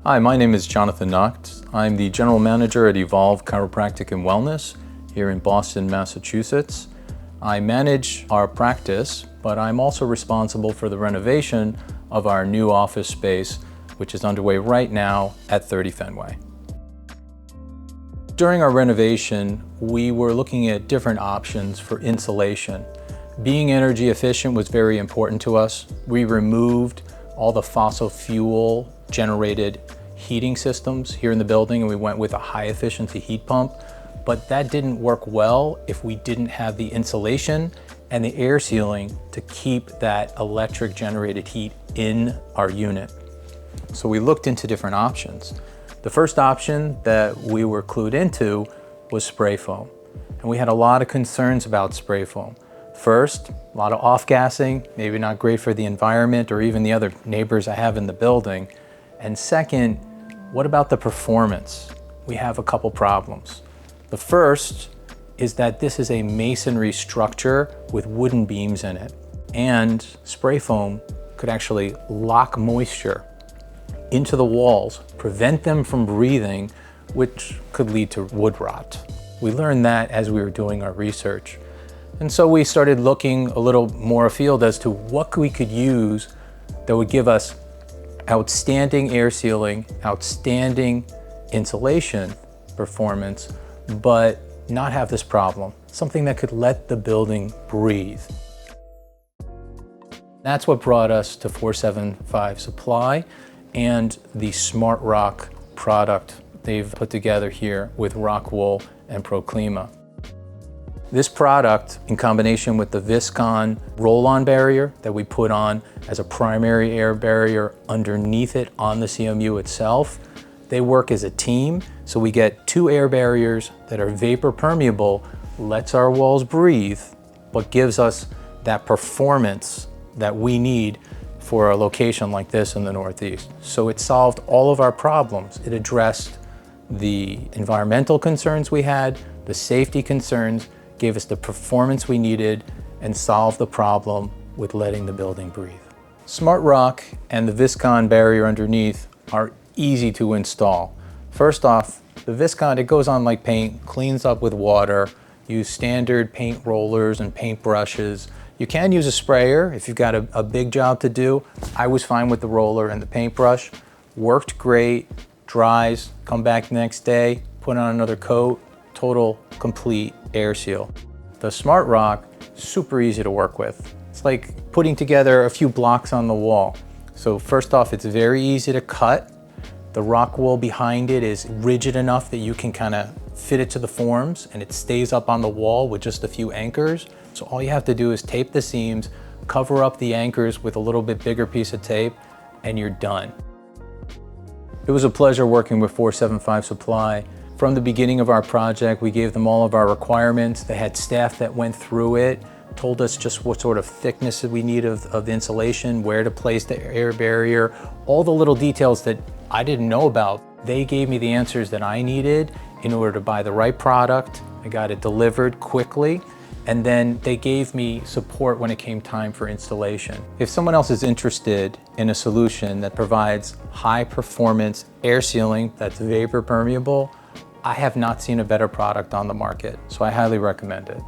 Hi, my name is Johnathan Nacht. I'm the General Manager at Evolve Chiropractic and Wellness here in Boston, Massachusetts. I manage our practice, but I'm also responsible for the renovation of our new office space, which is underway right now at 30 Fenway. During our renovation, we were looking at different options for insulation. Being energy efficient was very important to us. We removed all the fossil fuel generated heating systems here in the building, and we went with a high efficiency heat pump. But that didn't work well if we didn't have the insulation and the air sealing to keep that electric generated heat in our unit. So we looked into different options. The first option that we were clued into was spray foam. And we had a lot of concerns about spray foam. First, a lot of off-gassing, maybe not great for the environment or even the other neighbors I have in the building. And second, what about the performance? We have a couple problems. The first is that this is a masonry structure with wooden beams in it. And spray foam could actually lock moisture into the walls, prevent them from breathing, which could lead to wood rot. We learned that as we were doing our research. And so we started looking a little more afield as to what we could use that would give us outstanding air sealing, outstanding insulation performance, but not have this problem, something that could let the building breathe. That's what brought us to 475 Supply and the Smartrock product they've put together here with ROCKWOOL and Pro Clima. This product, in combination with the Viscon roll-on barrier that we put on as a primary air barrier underneath it on the CMU itself, they work as a team. So we get two air barriers that are vapor permeable, lets our walls breathe, but gives us that performance that we need for a location like this in the Northeast. So it solved all of our problems. It addressed the environmental concerns we had, the safety concerns, gave us the performance we needed, and solved the problem with letting the building breathe. Smartrock and the Viscon barrier underneath are easy to install. First off, the Viscon, it goes on like paint, cleans up with water. Use standard paint rollers and paint brushes. You can use a sprayer if you've got a big job to do. I was fine with the roller and the paintbrush. Worked great, dries, come back the next day, put on another coat, total complete air seal. The Smartrock, super easy to work with. It's like putting together a few blocks on the wall. So first off, it's very easy to cut. The ROCKWOOL behind it is rigid enough that you can kind of fit it to the forms, and it stays up on the wall with just a few anchors. So all you have to do is tape the seams, cover up the anchors with a little bit bigger piece of tape, and you're done. It was a pleasure working with 475 Supply. From the beginning of our project, we gave them all of our requirements. They had staff that went through it, told us just what sort of thickness we need of insulation, where to place the air barrier, all the little details that I didn't know about. They gave me the answers that I needed in order to buy the right product. I got it delivered quickly, and then they gave me support when it came time for installation. If someone else is interested in a solution that provides high performance air sealing that's vapor permeable, I have not seen a better product on the market, so I highly recommend it.